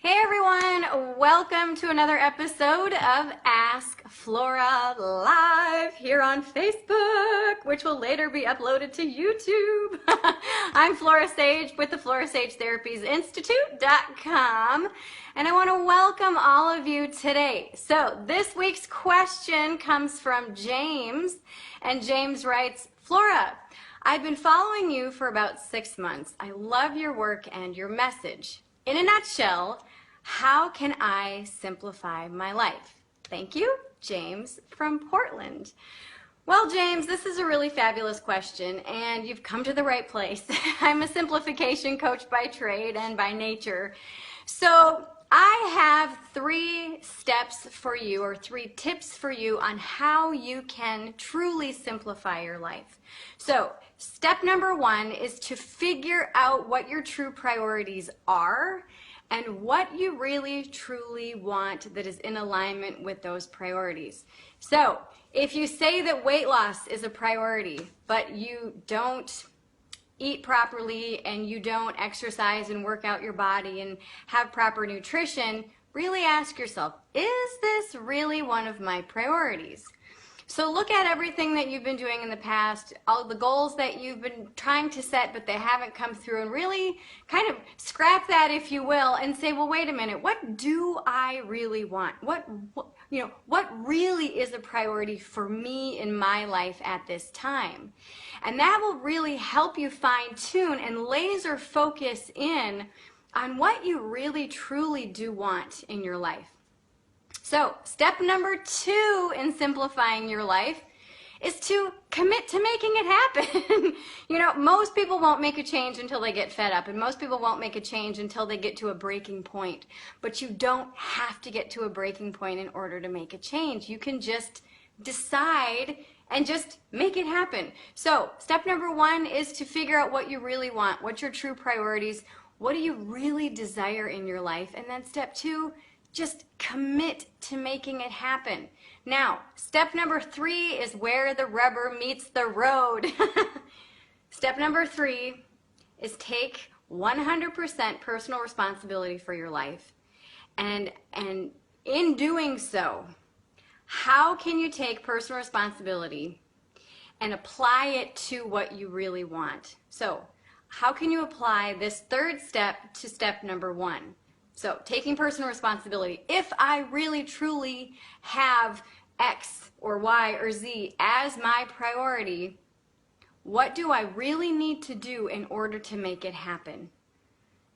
Hey everyone, welcome to another episode of Ask Flora Live here on Facebook, which will later be uploaded to YouTube. I'm Flora Sage with the Flora Sage Therapies Institute.com, and I want to welcome all of you today. So this week's question comes from James, and James writes, Flora, I've been following you for about 6 months. I love your work and your message. In a nutshell, how can I simplify my life? Thank you, James from Portland. Well, James, this is a really fabulous question, and you've come to the right place. I'm a simplification coach by trade and by nature. So I have 3 steps for you, or 3 tips for you on how you can truly simplify your life. So step number 1 is to figure out what your true priorities are and what you really truly want that is in alignment with those priorities. So if you say that weight loss is a priority, but you don't eat properly and you don't exercise and work out your body and have proper nutrition, really ask yourself, is this really one of my priorities? So look at everything that you've been doing in the past, all the goals that you've been trying to set but they haven't come through, and really kind of scrap that, if you will, and say, well, wait a minute, what do I really want? What really is a priority for me in my life at this time? And that will really help you fine tune and laser focus in on what you really truly do want in your life. So step number 2 in simplifying your life is to commit to making it happen. Most people won't make a change until they get fed up, and most people won't make a change until they get to a breaking point. But you don't have to get to a breaking point in order to make a change. You can just decide and just make it happen. So step number 1 is to figure out what you really want, what's your true priorities, what do you really desire in your life, and then step 2, just commit to making it happen. Now, step number 3 is where the rubber meets the road. Step number 3 is take 100% personal responsibility for your life. And in doing so, how can you take personal responsibility and apply it to what you really want? So, how can you apply this 3rd step to step number 1? So taking personal responsibility. If I really truly have X or Y or Z as my priority, what do I really need to do in order to make it happen?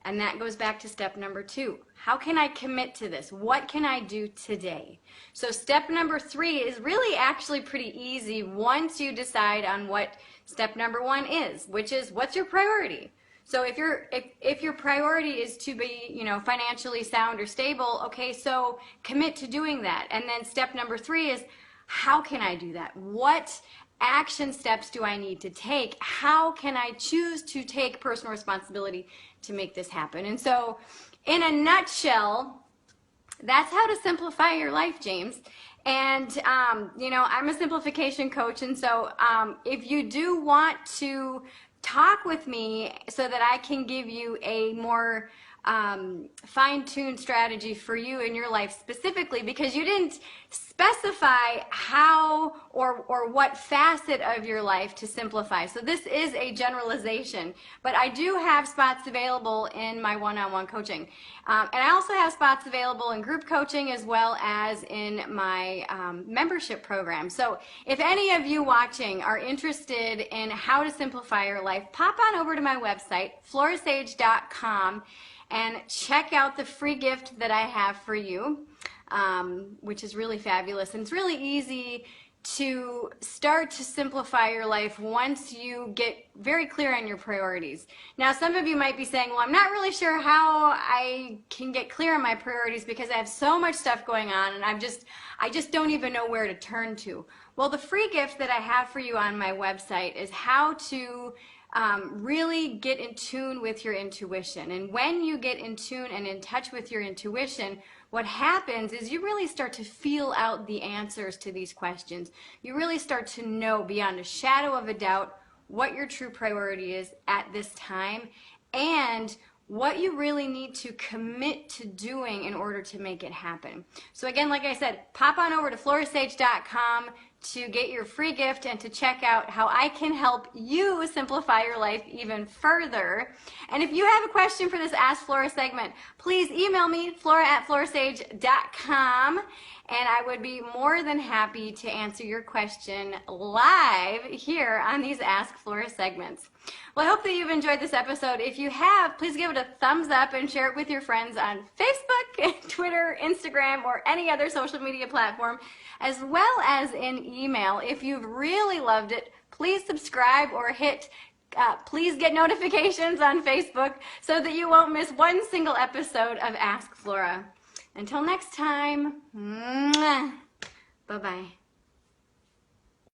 And that goes back to step number 2. How can I commit to this? What can I do today? So step number 3 is really actually pretty easy once you decide on what step number 1 is, which is, what's your priority? So if your priority is to be, financially sound or stable, okay, so commit to doing that. And then step number 3 is, how can I do that? What action steps do I need to take? How can I choose to take personal responsibility to make this happen? And so in a nutshell, that's how to simplify your life, James. And, I'm a simplification coach. And so if you do want to talk with me so that I can give you a more fine-tuned strategy for you in your life specifically, because you didn't specify how or what facet of your life to simplify. So this is a generalization, but I do have spots available in my one-on-one coaching. And I also have spots available in group coaching as well as in my membership program. So if any of you watching are interested in how to simplify your life, pop on over to my website, florasage.com, and check out the free gift that I have for you, which is really fabulous. And it's really easy to start to simplify your life once you get very clear on your priorities. Now, some of you might be saying, well, I'm not really sure how I can get clear on my priorities because I have so much stuff going on and I just don't even know where to turn to. Well, the free gift that I have for you on my website is how to really get in tune with your intuition. And when you get in tune and in touch with your intuition, what happens is you really start to feel out the answers to these questions. You really start to know beyond a shadow of a doubt what your true priority is at this time and what you really need to commit to doing in order to make it happen. So again, like I said, pop on over to florasage.com to get your free gift and to check out how I can help you simplify your life even further. And if you have a question for this Ask Flora segment, please email me, flora@florasage.com, and I would be more than happy to answer your question live here on these Ask Flora segments. Well, I hope that you've enjoyed this episode. If you have, please give it a thumbs up and share it with your friends on Facebook, Twitter, Instagram, or any other social media platform, as well as in email. If you've really loved it, please subscribe or hit please get notifications on Facebook so that you won't miss one single episode of Ask Flora. Until next time, bye-bye.